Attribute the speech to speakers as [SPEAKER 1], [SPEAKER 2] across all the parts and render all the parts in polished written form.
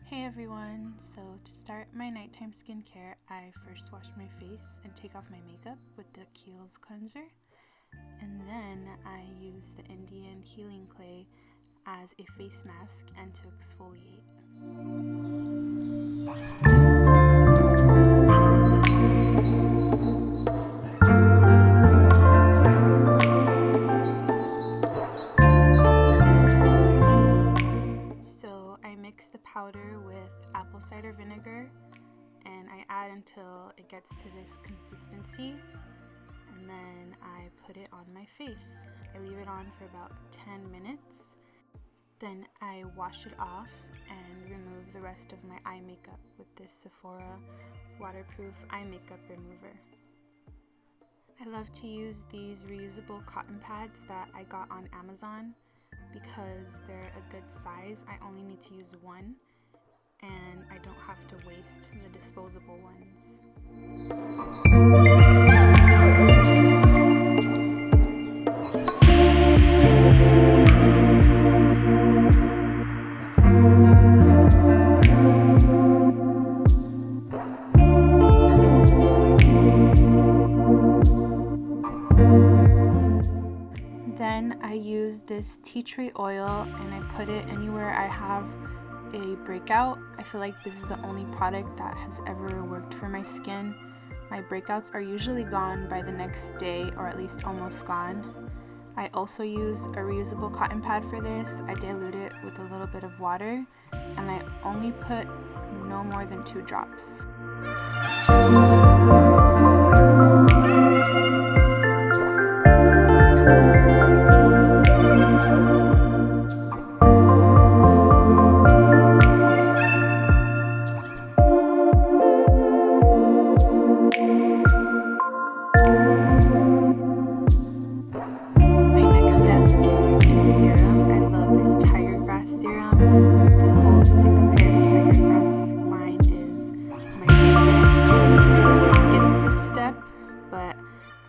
[SPEAKER 1] Hey everyone, so to start my nighttime skincare, I first wash my face and take off my makeup with the Kiehl's cleanser, and then I use the Indian healing clay as a face mask and to exfoliate. Powder with apple cider vinegar, and I add until it gets to this consistency, and then I put it on my face. I leave it on for about 10 minutes. Then I wash it off and remove the rest of my eye makeup with this Sephora waterproof eye makeup remover. I love to use these reusable cotton pads that I got on Amazon because they're a good size. I only need to use one, and I don't have to waste the disposable ones. Then I use this tea tree oil and I put it anywhere I have a breakout. I feel like this is the only product that has ever worked for my skin. My breakouts are usually gone by the next day, or at least almost gone. I also use a reusable cotton pad for this. I dilute it with a little bit of water, and I only put no more than 2 drops.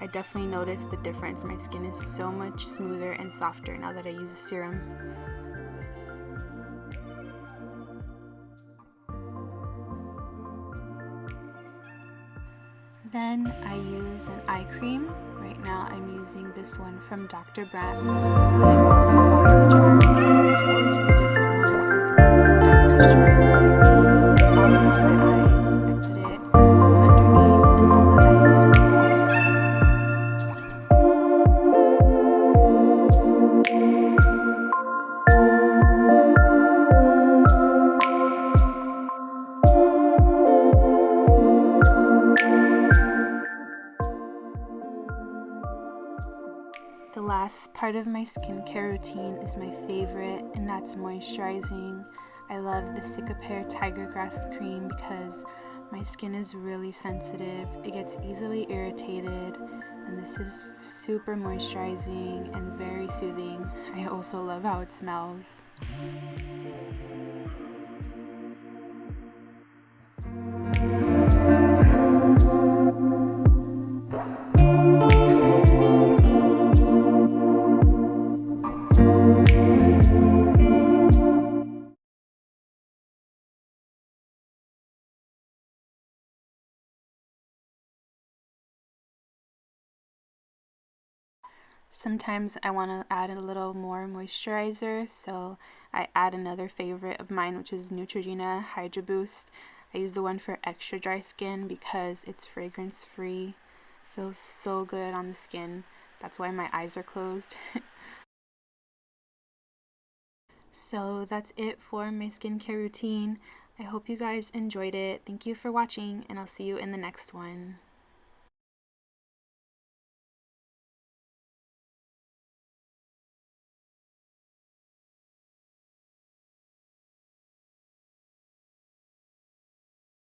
[SPEAKER 1] I definitely noticed the difference. My skin is so much smoother and softer now that I use a serum. Then I use an eye cream. Right now I'm using this one from Dr. Brandt. The last part of my skincare routine is my favorite, and that's moisturizing. I love the Cicapair Tiger Grass Cream because my skin is really sensitive. It gets easily irritated, and this is super moisturizing and very soothing. I also love how it smells. Sometimes I want to add a little more moisturizer, so I add another favorite of mine, which is Neutrogena Hydra Boost. I use the one for extra dry skin because it's fragrance free. Feels so good on the skin. That's why my eyes are closed. So that's it for my skincare routine. I hope you guys enjoyed it. Thank you for watching, and I'll see you in the next one.